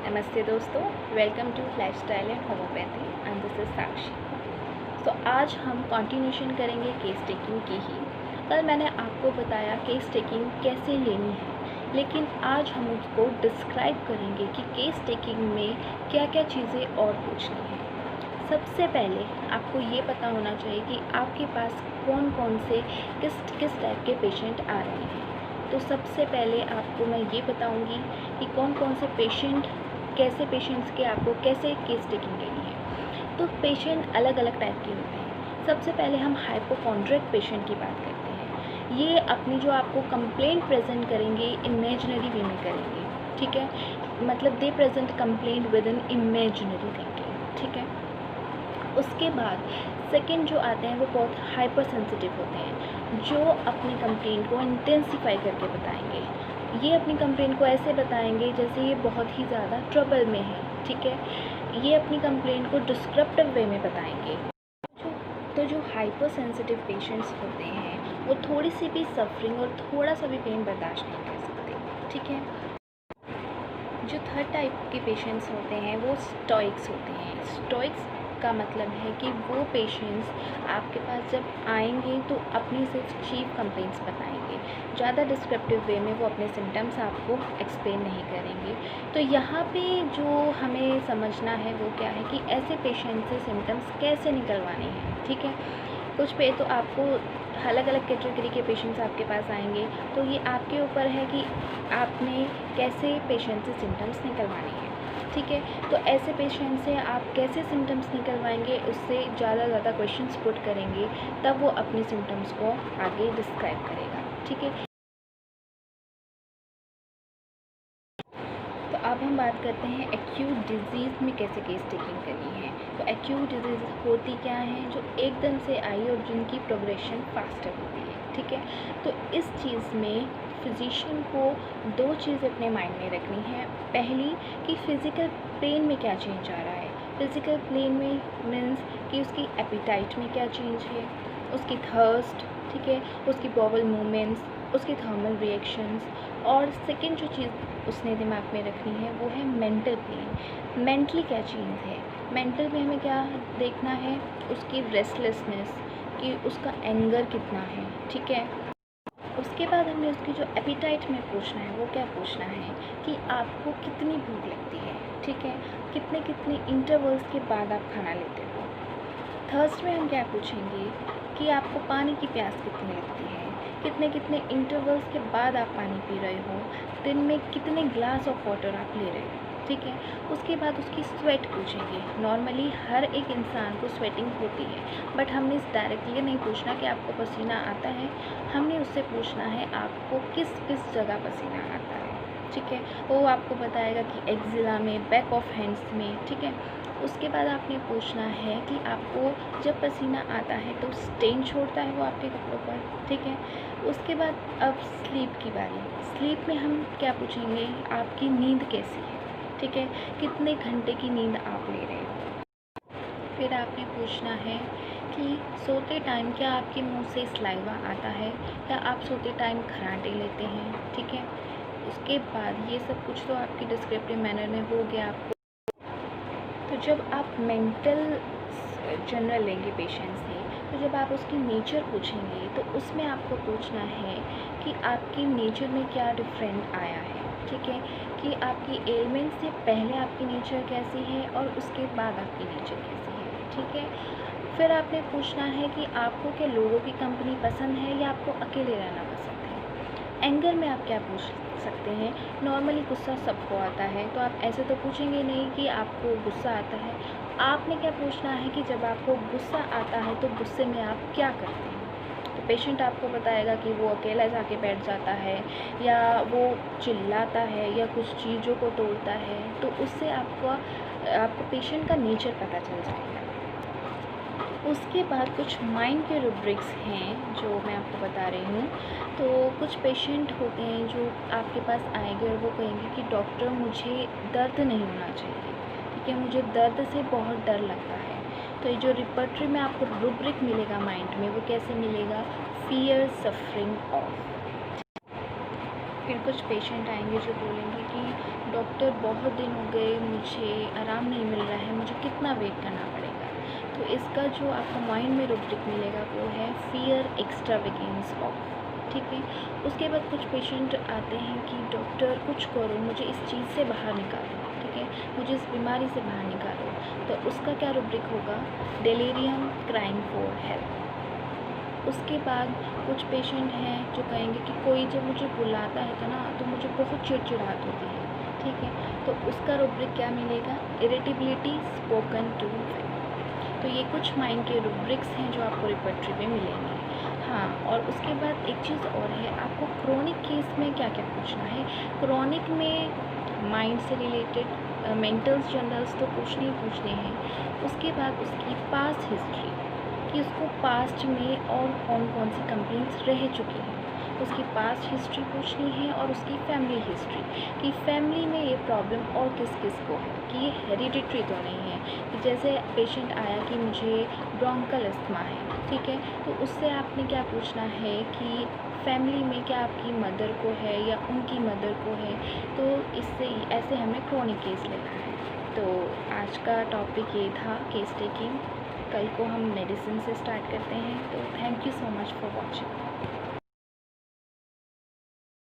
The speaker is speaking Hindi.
नमस्ते दोस्तों, welcome to lifestyle and homeopathy and this is Sakshi. तो आज हम कंटिन्यूशन करेंगे केस टेकिंग की ही। कल मैंने आपको बताया केस टेकिंग कैसे लेनी है, लेकिन आज हम उसको डिस्क्राइब करेंगे कि केस टेकिंग में क्या क्या चीज़ें और पूछनी है। सबसे पहले आपको ये पता होना चाहिए कि आपके पास कौन कौन से किस टाइप के पेशेंट आ रहे हैं। तो सबसे पहले आपको मैं ये बताऊंगी कि कौन कौन से पेशेंट, कैसे पेशेंट्स के आपको कैसे केस टेकिंग लेनी है। तो पेशेंट अलग अलग टाइप के होते हैं। सबसे पहले हम हाइपोकॉन्ड्रिक पेशेंट की बात करते हैं। ये अपनी जो आपको कंप्लेंट प्रेजेंट करेंगे इमेजिनरी वे में करेंगे, ठीक है। मतलब दे present complaint with in imaginary thinking, ठीक है। उसके बाद सेकंड जो आते हैं वो बहुत हाइपर सेंसिटिव होते हैं, जो अपनी कंप्लेंट को इंटेंसिफाई करके बताएंगे। ये अपनी कंप्लेंट को ऐसे बताएंगे जैसे ये बहुत ही ज़्यादा ट्रबल में है, ठीक है। ये अपनी कंप्लेंट को डिस्क्रिप्टिव वे में बताएंगे। तो जो हाइपर सेंसिटिव पेशेंट्स होते हैं वो थोड़ी सी भी सफरिंग और थोड़ा सा भी पेन बर्दाश्त नहीं कर सकते, ठीक है। जो थर्ड टाइप के पेशेंट्स होते हैं वो स्टोइक्स होते हैं। स्टोइक्स का मतलब है कि वो पेशेंट्स आपके पास जब आएंगे तो अपनी सिर्फ चीफ कंप्लेंट्स बताएंगे, ज़्यादा डिस्क्रिप्टिव वे में वो अपने सिम्टम्स आपको एक्सप्लेन नहीं करेंगे। तो यहाँ पे जो हमें समझना है वो क्या है कि ऐसे पेशेंट से सिम्टम्स कैसे निकलवाने हैं, ठीक है। कुछ पे तो आपको अलग अलग कैटेगरी के पेशेंट्स आपके पास आएंगे, तो ये आपके ऊपर है कि आपने कैसे पेशेंट से सिम्टम्स निकलवाने हैं, ठीक है। तो ऐसे पेशेंट से आप कैसे सिम्टम्स निकलवाएंगे, उससे ज़्यादा क्वेश्चंस पुट करेंगे, तब वो अपने सिम्टम्स को आगे डिस्क्राइब करेगा, ठीक है। तो अब हम बात करते हैं एक्यूट डिजीज़ में कैसे केस टेकिंग करनी है। तो एक्यूट डिजीज़ होती क्या है, जो एकदम से आई और जिनकी प्रोग्रेशन फास्टर होती है, ठीक है। तो इस चीज़ में फिजिशियन को दो चीज़ अपने माइंड में रखनी है। पहली कि फिज़िकल प्लेन में क्या चेंज आ रहा है। फिज़िकल प्लेन में मीन्स कि उसकी एपिटाइट में क्या चेंज है, उसकी थर्स्ट, ठीक है, उसकी बॉवल मूवमेंट्स, उसकी थर्मल रिएक्शंस। और सेकंड जो चीज़ उसने दिमाग में रखनी है वो है मेंटल प्लेन। मेंटली क्या चीज़ है, मेंटल में हमें क्या देखना है, उसकी रेस्टलेसनेस, कि उसका एंगर कितना है, ठीक है। उसके बाद हमें उसकी जो एपिटाइट में पूछना है वो क्या पूछना है कि आपको कितनी भूख लगती है, ठीक है, कितने कितने इंटरवल्स के बाद आप खाना लेते हो। थर्स्ट में हम क्या पूछेंगे कि आपको पानी की प्यास कितनी लगती है, कितने कितने इंटरवल्स के बाद आप पानी पी रहे हो, दिन में कितने ग्लास ऑफ वाटर आप ले रहे हो, ठीक है। उसके बाद उसकी स्वेट पूछेंगे। नॉर्मली हर एक इंसान को स्वेटिंग होती है, बट हमने डायरेक्टली नहीं पूछना कि आपको पसीना आता है, हमने उससे पूछना है आपको किस किस जगह पसीना आता है, ठीक है। वो आपको बताएगा कि एक्जिला में, बैक ऑफ हैंड्स में, ठीक है। उसके बाद आपने पूछना है कि आपको जब पसीना आता है तो स्टेन छोड़ता है वो आपके कपड़ों पर, ठीक है। उसके बाद अब स्लीप की बारी। स्लीप में हम क्या पूछेंगे, आपकी नींद कैसी है, ठीक है, कितने घंटे की नींद आप ले रहे हो। फिर आपने पूछना है कि सोते टाइम क्या आपके मुंह से सलाइवा आता है या आप सोते टाइम खर्राटे लेते हैं, ठीक है। उसके बाद ये सब कुछ तो आपकी डिस्क्रिप्टिव मैनर में हो गया आपको। तो जब आप मेंटल जनरल लेंगे पेशेंट से, तो जब आप उसकी नेचर पूछेंगे तो उसमें आपको पूछना है कि आपकी नेचर में क्या डिफरेंट आया है, ठीक है, कि आपकी एलिमेंट से पहले आपकी नेचर कैसी है और उसके बाद आपकी नेचर कैसी है, ठीक है। फिर आपने पूछना है कि आपको क्या लोगों की कंपनी पसंद है या आपको अकेले रहना पसंद है। एंगर में आप क्या पूछ सकते हैं, नॉर्मली गुस्सा सबको आता है, तो आप ऐसे तो पूछेंगे नहीं कि आपको गुस्सा आता है। आपने क्या पूछना है कि जब आपको गुस्सा आता है तो गुस्से में आप क्या करते हैं। तो पेशेंट आपको बताएगा कि वो अकेला जाके बैठ जाता है, या वो चिल्लाता है, या कुछ चीज़ों को तोड़ता है। तो उससे आपको पेशेंट का नेचर पता चल जाएगा। उसके बाद कुछ माइंड के रूब्रिक्स हैं जो मैं आपको बता रही हूँ। तो कुछ पेशेंट होते हैं जो आपके पास आएंगे और वो कहेंगे कि डॉक्टर मुझे दर्द नहीं होना चाहिए, ठीक है, मुझे दर्द से बहुत डर लगता है। तो ये जो रिपर्टरी में आपको रूब्रिक मिलेगा माइंड में, वो कैसे मिलेगा, फियर सफरिंग ऑफ। फिर कुछ पेशेंट आएंगे जो बोलेंगे कि डॉक्टर बहुत दिन हो गए, मुझे आराम नहीं मिल रहा है, मुझे कितना वेट करना पड़ेगा। तो इसका जो आपको माइंड में रुब्रिक मिलेगा वो है फियर एक्स्ट्रावेगेंस ऑफ, ठीक है। उसके बाद कुछ पेशेंट आते हैं कि डॉक्टर कुछ करो, मुझे इस चीज़ से बाहर निकालो, ठीक है, मुझे इस बीमारी से बाहर निकालो। तो उसका क्या रुब्रिक होगा? Delirium, crying for help. उसके बाद कुछ पेशेंट हैं जो कहेंगे कि कोई जब मुझे बुलाता है तो ना, तो मुझे बहुत चिड़चिड़ाहट होती है, ठीक है। तो उसका रुब्रिक क्या मिलेगा? Irritability spoken to. तो ये कुछ माइंड के रुब्रिक्स हैं जो आपको रिपर्टरी में मिलेंगे। हाँ, और उसके बाद एक चीज़ और है, आपको क्रोनिक केस में क्या क्या पूछना है। क्रोनिक में माइंड से रिलेटेड मेंटल्स जनरल्स तो पूछने ही पूछने हैं। उसके बाद उसकी पास्ट हिस्ट्री, कि उसको पास्ट में और कौन कौन सी कंप्लेंट्स रह चुकी हैं, उसकी पास्ट हिस्ट्री पूछनी है। और उसकी फैमिली हिस्ट्री, कि फैमिली में ये प्रॉब्लम और किस किस को है, कि ये हेरिडिटरी तो नहीं है। कि जैसे पेशेंट आया कि मुझे ब्रोंकल अस्थमा है, ठीक है, तो उससे आपने क्या पूछना है कि फैमिली में क्या आपकी मदर को है या उनकी मदर को है। तो इससे ऐसे हमें क्रोनिक केस लेना है। तो आज का टॉपिक ये था केस टेकिंग। कल को हम मेडिसिन से स्टार्ट करते हैं। तो thank you so much for watching.